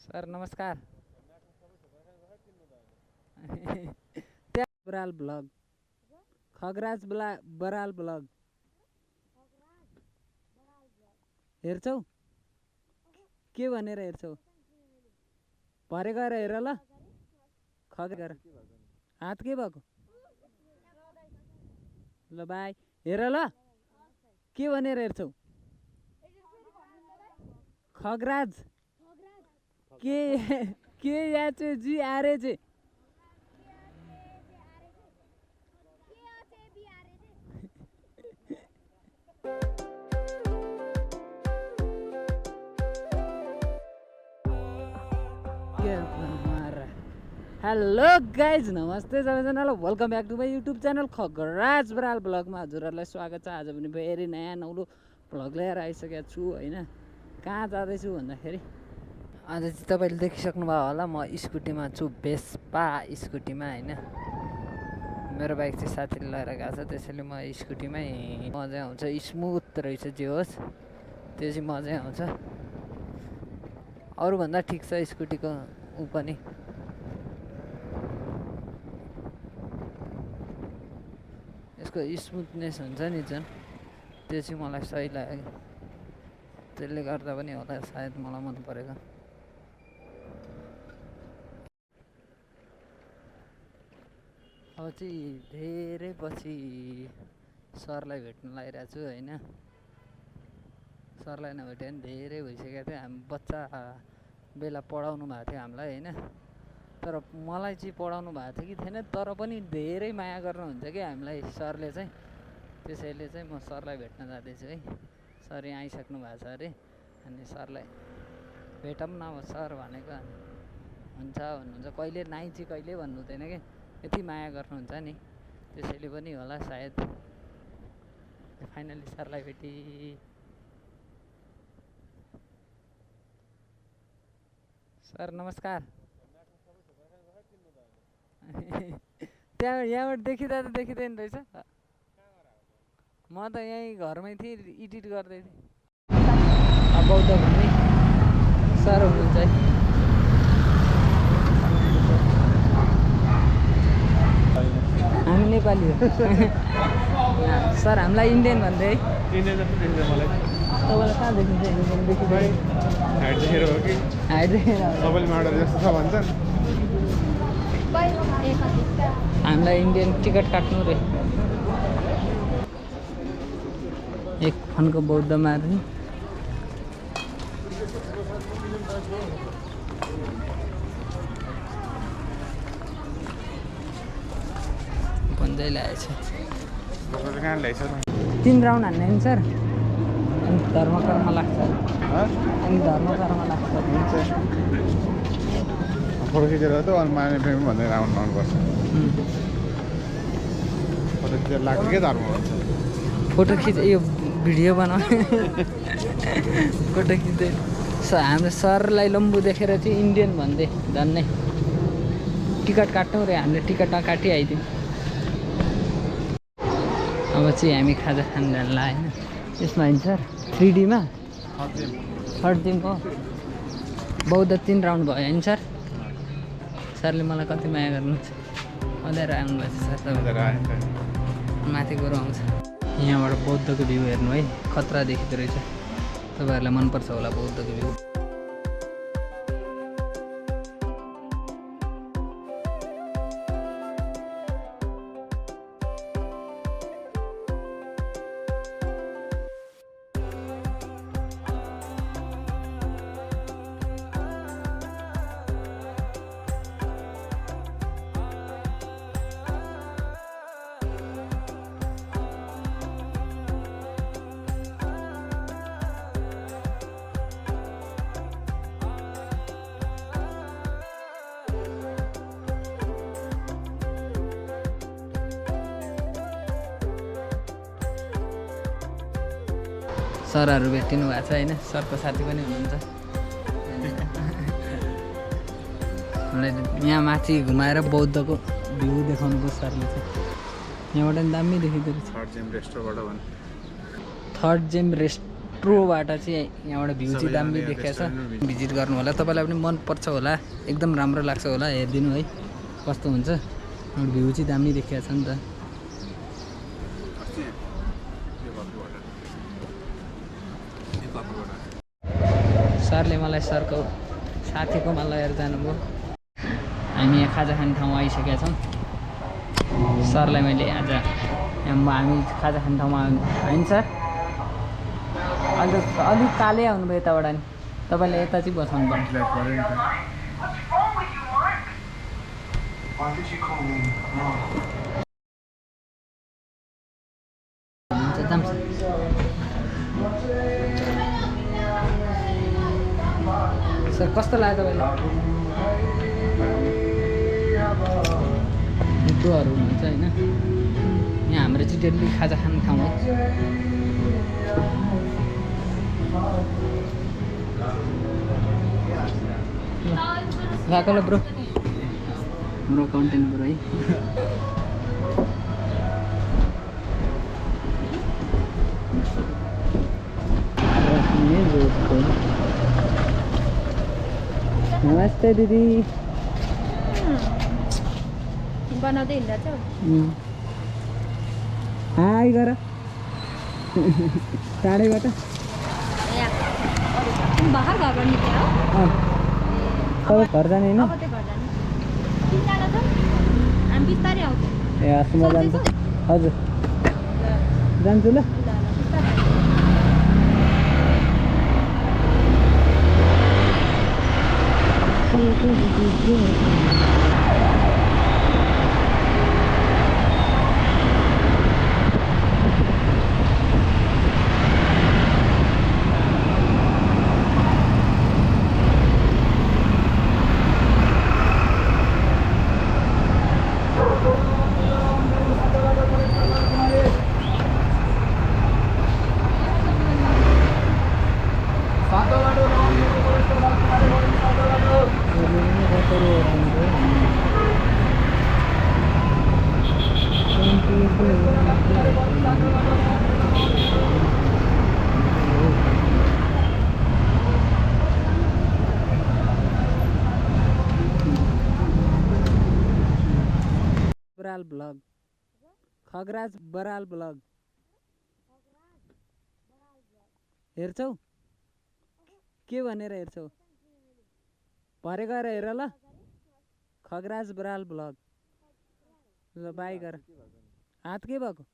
Sir नमस्कार। Baral blog Khagraj Baral blog हेर्छौ के भनेर हेर्छौ भरे गएर हेर ल खगेर हात के भएको ल बाई हेर ल के भनेर हेर्छौ खगराज के याचे जी आरे जे हेलो गाइज नमस्ते सबैजनालाई welcome back to my YouTube channel Khagraj Baral ब्लगमा हजुरहरूलाई स्वागत छ। आज पनि फेरि नयाँ नौलो भ्लग लिएर आइसकेको छु होइन। कहाँ जाँदैछु भन्दाखेरि आज चाहिँ तपाईँले देखिसक्नुभयो होला म स्कुटीमा छु, भेस्पा स्कुटीमा होइन। मेरो बाइक चाहिँ साथीले लिएर गएको छ त्यसैले म स्कुटीमै मजै आउँछ, स्मुथ रहेछ जे होस् त्यो चाहिँ मजै आउँछ। अरूभन्दा ठिक छ स्कुटीको ऊ पनि। यसको स्मुथनेस हुन्छ नि झन् त्यो चाहिँ मलाई सही लाग्यो, त्यसले गर्दा पनि होला सायद मलाई मन परेको। अब चाहिँ धेरै पछि सरलाई भेट्न लागिरहेको छु होइन। सरलाई नभेट्यो भने धेरै भइसकेको थियो। हामी बच्चा बेला पढाउनु भएको थियो हामीलाई होइन। तर मलाई चाहिँ पढाउनु भएको थियो कि थिएन, तर पनि धेरै माया गर्नुहुन्छ कि हामीलाई सरले चाहिँ। त्यसैले चाहिँ म सरलाई भेट्न जाँदैछु है। सर यहाँ आइसक्नु भएको छ अरे, अनि सरलाई भेटौँ न अब सर भनेको हुन्छ भन्नुहुन्छ। कहिले नाइ चाहिँ कहिले भन्नु हुँदैन कि, यति माया गर्नुहुन्छ नि त्यसैले पनि होला सायद। फाइनली सरलाई भेटी। सर नमस्कार। त्यहाँ यहाँबाट देखिँदा त देखिँदैन रहेछ। म त यहीँ घरमै थिएँ, एडिट गर्दै थिएँ। अब बौद्ध भूमि सर हुनुहुन्छ है। हामी नेपाली हो। सर हामीलाई इन्डियन भन्दै है। इन्डियन जस्तो देखिन्छ मलाई। तपाईँलाई कहाँ देखिन्छ इन्डियन देखिँदैन? हाइट देखेर हो कि हाइट देखेर सबैले माडल जस्तो छ भन्छन्। हामीलाई इन्डियन टिकट काट्नु रे। एक फनको बौद्ध मार्ने भन्दै ल्याएछ। कहाँ ल्याएछ 3 राउन्ड हान्ने नि सर, अनि धर्मकर्म लाग्छ, अनि धर्मकर्म लाग्छ। फोटो खिचेर त अनि माने फ्रेम भन्दै राउन्ड लाउनुपर्छ। फोटो खिचेर लाग्छ के धर्म भन्छ। फोटो खिच यो भिडियो बनाउने फोटो खिच्दै हाम्रो सरलाई लम्बु देखेर चाहिँ इन्डियन भन्दै झन्नै टिकट काट्नु रे। हामीले टिकट नकाटी आइदिउँ। अब चाहिँ हामी खाजा खान जान्ला होइन। यसमा होइन सर 3Dमा थर्ड जिम हो। बौद्ध 3 राउन्ड भयो होइन सर। सरले मलाई कति माया गर्नुहुन्छ। अँध्याएर आउनुभएछ सर तपाईँ। माथि गएर आउँछ। यहाँबाट बौद्धको भ्यू हेर्नु है, खतरा देखिँदो रहेछ। तपाईँहरूलाई मनपर्छ होला बौद्धको भ्यू। सरहरू भेटिनु भएको छ होइन। सरको साथी पनि हुनुहुन्छ। यहाँ माथि घुमाएर बौद्धको भ्यू देखाउनु पर्छ सरले चाहिँ। यहाँबाट दामी देखिँदो रहेछ। थर्ड जिम रेस्टोबाट भन्। थर्ड जिम मेट्रोबाट चाहिँ यहाँबाट भ्यू चाहिँ दामी देखाएको छ भिजिट गर्नु होला तपाईँलाई पनि मनपर्छ होला एकदम राम्रो लाग्छ होला हेरिदिनु है कस्तो हुन्छ भ्यू चाहिँ दामी देखाएको छ नि त सरले मलाई सरको साथीकोमा लगेर जानुभयो हामी यहाँ खाजा खाने ठाउँमा आइसकेका छौँ सरलाई मैले आज हामी खाजा खाने ठाउँमा होइन सर अलिक कालै आउनुभयो यताबाट नि तपाईँले यता चाहिँ बसाउनु पर्छ सर कस्तो लाग्यो तपाईँलाई बुद्धहरू हुनुहुन्छ होइन यहाँ हाम्रो चाहिँ डेली खाजा खाने ठाउँ हो गएको ल ब्रो हाम्रो कन्टेन्ट ब्रो है नमस्ते दिदी बनाउँदै हिँड्दा चाहिँ हाई गर टाढैबाट भर्खर घरबाट निक्ल्यो तपाईँ घर जाने होइन अब चाहिँ घर जाने तिनजना छ हामी बिस्तारै आउँछ ए हस् म जान्छु हजुर जान्छु ल बराल ब्लग खगराज बराल ब्लग हेर्छौ के भनेर हेर्छौ भरे गएर हेर ल खगराज बराल ब्लग ल बाई गर हात के भएको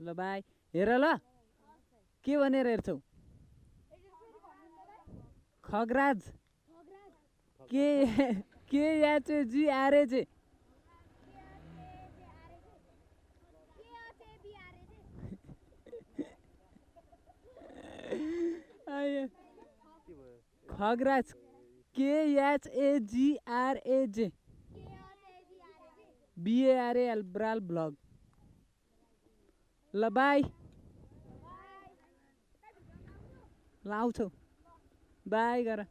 ल बाई हेर ल के भनेर हेर्छौ खगराज के याचे जी आरे जे खगराज KHAGRAJ BARAL ब्राल ब्लग ल बाई ल आउँछौ बाई गर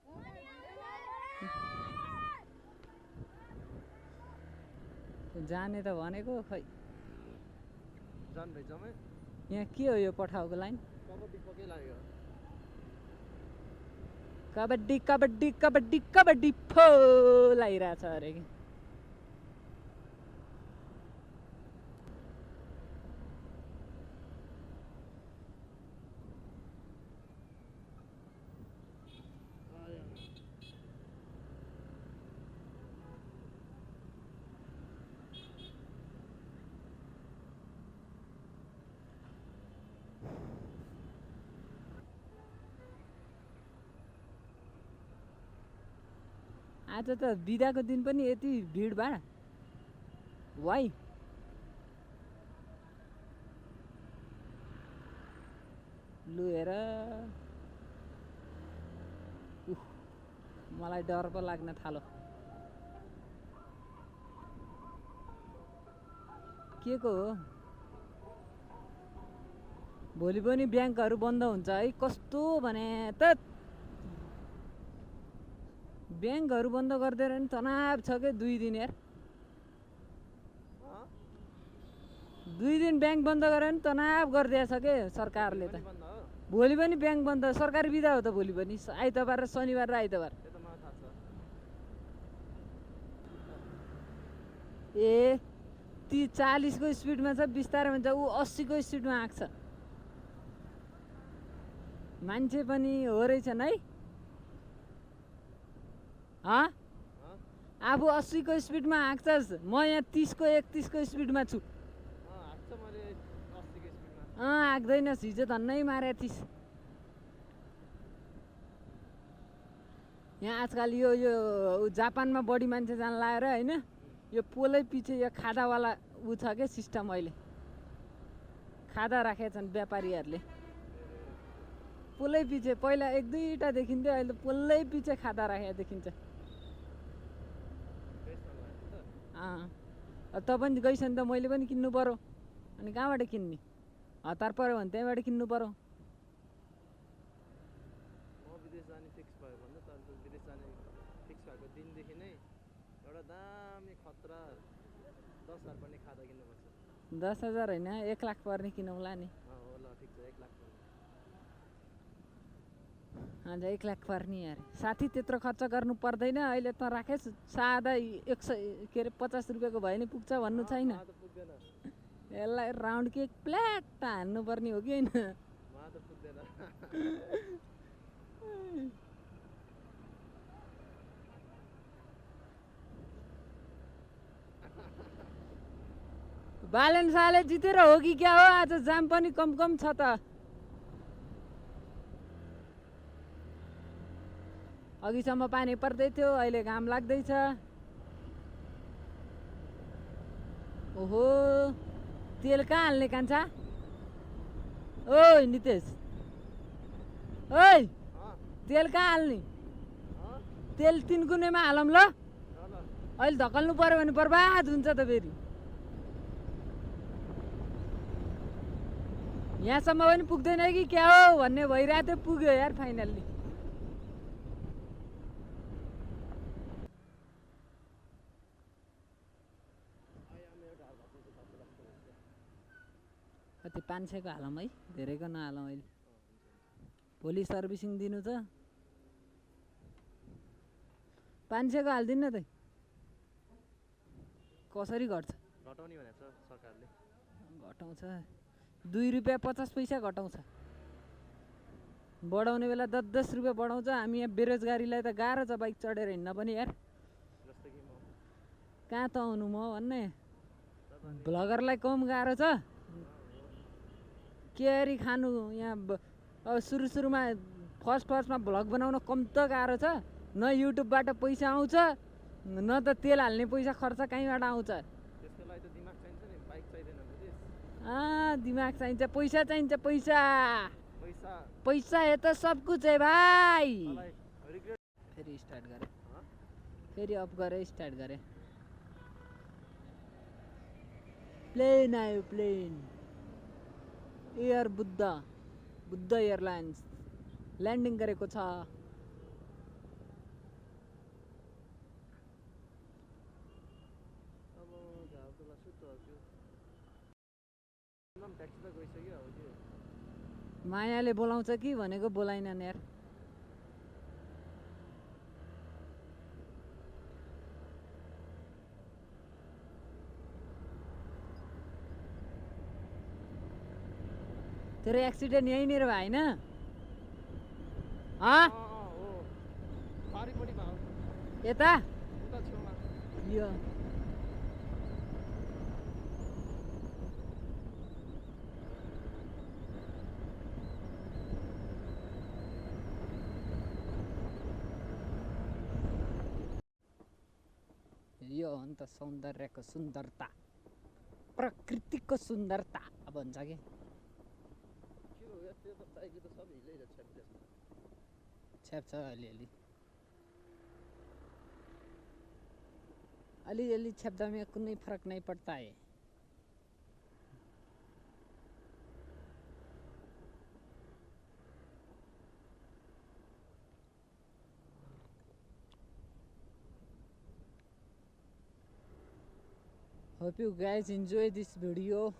जाने त भनेको खै यहाँ के हो यो पठाउको लाइन कबड्डी कबड्डी कबड्डी कबड्डी फो लागिरहेछ अरे कि आज त बिदाको दिन पनि यति भिडभाड वाइ लु हेर मलाई डर पो लाग्न थालो के को हो भोलि पनि ब्याङ्कहरू बन्द हुन्छ है कस्तो भने त ब्याङ्कहरू बन्द गरिदिएर नि तनाव छ के 2 दिन यार 2 दिन ब्याङ्क बन्द गरेर नि तनाव गरिदिएछ के सरकारले त भोलि पनि ब्याङ्क बन्द सरकारी बिदा हो त भोलि पनि आइतबार र शनिबार र आइतबार ए ती 40 को स्पिडमा छ बिस्तारै हुन्छ ऊ 80 को स्पिडमा आँक्छ मान्छे पनि हो रहेछन् है आफू 80 को स्पिडमा आँक्छस् म यहाँ 30 को 31 को स्पिडमा छु आँक्दैनस् हिजो धन्नै मारे 30 यहाँ आजकल यो जापानमा बढी मान्छे जान लाएर होइन यो पोलै पछि यो खादावाला ऊ छ क्या सिस्टम अहिले खादा राखेका छन् व्यापारीहरूले पोलै पछि पहिला 1-2टा देखिन्थ्यो अहिले पोलै पछि खादा राखेको देखिन्छ त पनि गइस् नि त मैले पनि किन्नु पर्यो अनि कहाँबाट किन्ने हतार पर्यो भने त्यहीँबाट किन्नु पर्यो विदेश जाने फिक्स भयो भने त अन्त विदेश जाने फिक्स भएको दिनदेखि नै एउटा दामी खतरा 10,000 पर्ने खाता किन्नुपर्छ 10,000 होइन 1 लाख पर्ने किनौला नि हो ल ठिक छ 1 लाख पर्ने अन्त 1 लाख पर्ने यार साथी त्यत्रो खर्च गर्नु पर्दैन अहिले त राखेस् सादा 100 के अरे 50 रुपियाँको भयो नि पुग्छ भन्नु छैन पुग्दैन यसलाई राउन्ड केक प्ल्याट त हान्नु पर्ने हो कि होइन त पुग्दैन बालेन साले जितेर हो कि क्या हो आज जाम पनि कम छ त अघिसम्म पानी पर्दै थियो अहिले घाम लाग्दैछ ओहो तेल कहाँ हाल्ने कान्छा ओइ नितेश ओइ तेल कहाँ हाल्ने तेल 3 गुणेमा हालौँ ल अहिले धकल्नु पर्यो भने बर्बाद हुन्छ त फेरि यहाँसम्म पनि पुग्दैन कि क्या हो भन्ने भइरहेको थियो पुग्यो यार फाइनल्ली कति 500 को हालौँ है धेरैको नहालौँ अहिले भोलि सर्भिसिङ दिनु छ 500 को हालिदिनु न त कसरी घट्छ घटाउने भनेको छ सरकारले घटाउँछ 2 रुपियाँ 50 पैसा घटाउँछ बढाउने बेला 10 रुपियाँ बढाउँछ हामी यहाँ बेरोजगारीलाई त गाह्रो छ बाइक चढेर हिँड्न पनि यार जस्तो कि म कहाँ त आउनु म भन्ने भ्लगरलाई कम गाह्रो छ के अरे खानु यहाँ अब सुरुमा फर्स्टमा भ्लग बनाउन कम त गाह्रो छ न युट्युबबाट पैसा आउँछ न त तेल हाल्ने पैसा खर्च कहीँबाट आउँछ त्यसको लागि त दिमाग चाहिन्छ नि बाइक चाहिँदैन बुझिस दिमाग चाहिन्छ पैसा चाहिन्छ पैसा पैसा पैसा है तो सब कुछ है भाई रिग्रेट फेरि स्टार्ट गरे फेरि अफ गरे स्टार्ट गरे प्लेन आयो plane air Buddha airlines landing गरेको छ अब घाउला सुत्छ त्यो ट्याक्सी त गइसक्यो हो त्यो मायाले बोलाउँछ कि भनेको बोलाइनन् यार तेरो एक्सिडेन्ट यहीँनिर भयो होइन पारिपट्टि भयो यता उता छेउमा यो यो हो नि त सौन्दर्यको सुन्दरता प्रकृतिको सुन्दरता भन्छ कि त्यो त साइकल त सब हिलै छ्याप्छ अलिअलि छ्याप्दा में कुनै फरक नहीं पड़ता है Hope you guys enjoy this video.